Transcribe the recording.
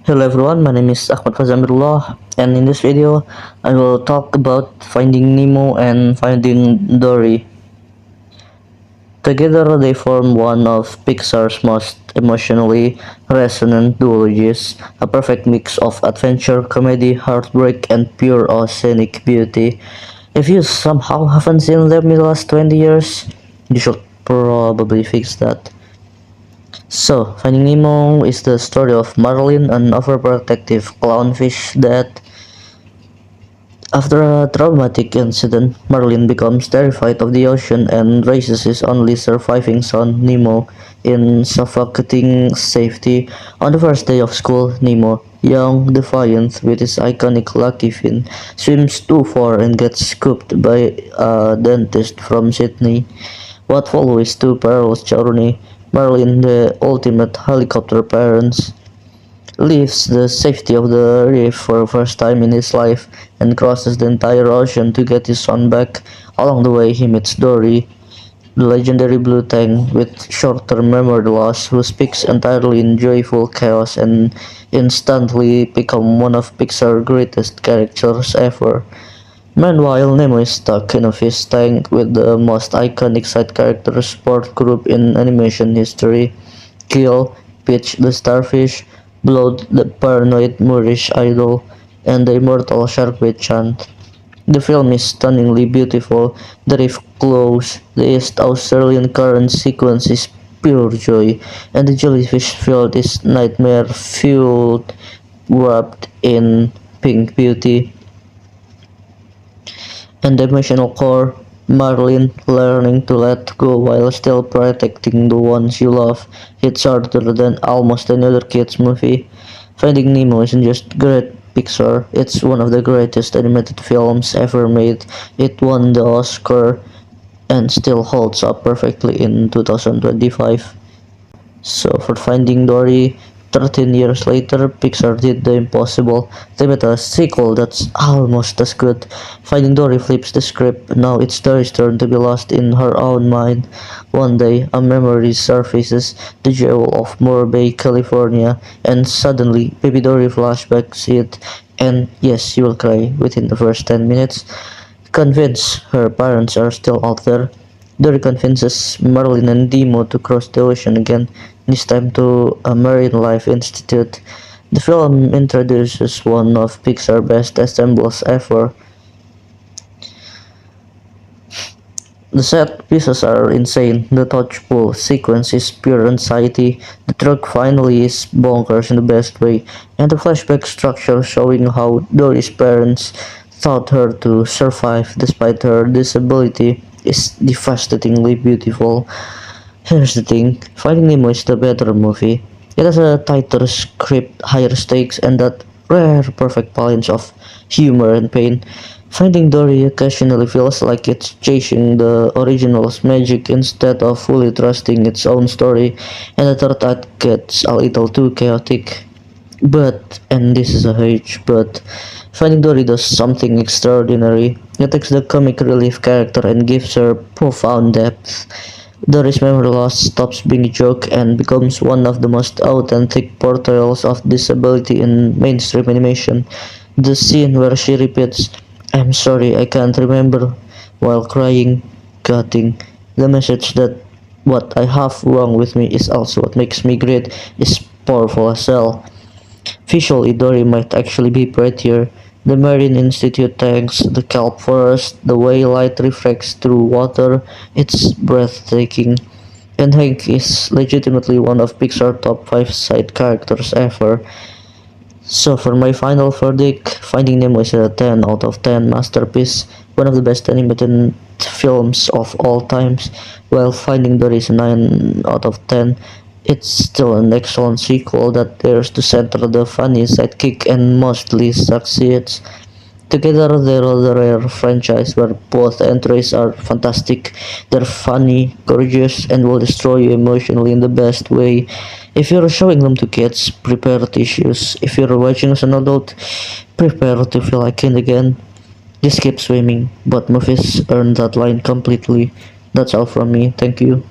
Hello everyone, my name is Ahmad Fazamirullah, and in this video I will talk about Finding Nemo and Finding Dory. Together they form one of Pixar's most emotionally resonant duologies, a perfect mix of adventure, comedy, heartbreak, and pure scenic beauty. If you somehow haven't seen them in the last 20 years, you should probably fix that. So, Finding Nemo is the story of Marlin, an overprotective clownfish that, after a traumatic incident, Marlin becomes terrified of the ocean and raises his only surviving son, Nemo, in suffocating safety. On the first day of school, Nemo, young, defiant, with his iconic lucky fin, swims too far and gets scooped by a dentist from Sydney. What follows to perilous journey, Marlin, the ultimate helicopter parent, leaves the safety of the reef for the first time in his life and crosses the entire ocean to get his son back. Along the way, he meets Dory, the legendary blue tang with short-term memory loss, who speaks entirely in joyful chaos and instantly become one of Pixar's greatest characters ever. Meanwhile, Nemo is stuck in a fish tank with the most iconic side character support group in animation history: Keel, Pitch the starfish, Blood the paranoid Moorish idol, and the immortal Sharkbait chant. The film is stunningly beautiful. The reef glows, the East Australian current sequence is pure joy, and the jellyfish field is nightmare-fueled, wrapped in pink beauty. And the emotional core, Marlin learning to let go while still protecting the ones you love, hits harder than almost any other kids movie. Finding Nemo isn't just great Pixar, it's one of the greatest animated films ever made. It won the Oscar and still holds up perfectly in 2025. So for Finding Dory, 13 years later, Pixar did the impossible. They made a sequel that's almost as good. Finding Dory flips the script. Now it's Dory's turn to be lost in her own mind. One day, a memory surfaces, the jewel of Moore Bay, California, and suddenly, Baby Dory flashbacks it. And yes, you will cry within the first 10 minutes. Convinced her parents are still out there, Dory convinces Marlin and Nemo to cross the ocean again, this time to a marine life institute. The film introduces one of Pixar's best ensembles ever. The set pieces are insane, the touch pull sequence is pure anxiety, the truck finally is bonkers in the best way, and the flashback structure showing how Dory's parents taught her to survive despite her disability is devastatingly beautiful. Here's the thing, Finding Nemo is the better movie. It has a tighter script, higher stakes, and that rare perfect balance of humor and pain. Finding Dory occasionally feels like it's chasing the original's magic instead of fully trusting its own story, and the third act gets a little too chaotic. But, and this is a huge but, Finding Dory does something extraordinary. It takes the comic relief character and gives her profound depth. Dory's memory loss stops being a joke and becomes one of the most authentic portrayals of disability in mainstream animation. The scene where she repeats, "I'm sorry, I can't remember," while crying, cutting the message that what I have wrong with me is also what makes me great is powerful as hell. Visually, Dory might actually be prettier. The Marine Institute tanks, the kelp forest, the way light refracts through water, it's breathtaking. And Hank is legitimately one of Pixar's top 5 side characters ever. So for my final verdict, Finding Nemo is a 10 out of 10 masterpiece, one of the best animated films of all times, while Finding Dory is a 9 out of 10. It's still an excellent sequel that dares to center the funny sidekick and mostly succeeds. Together, they're a rare franchise where both entries are fantastic. They're funny, gorgeous, and will destroy you emotionally in the best way. If you're showing them to kids, prepare tissues. If you're watching as an adult, prepare to feel like kid again. Just keep swimming, but movies earn that line completely. That's all from me. Thank you.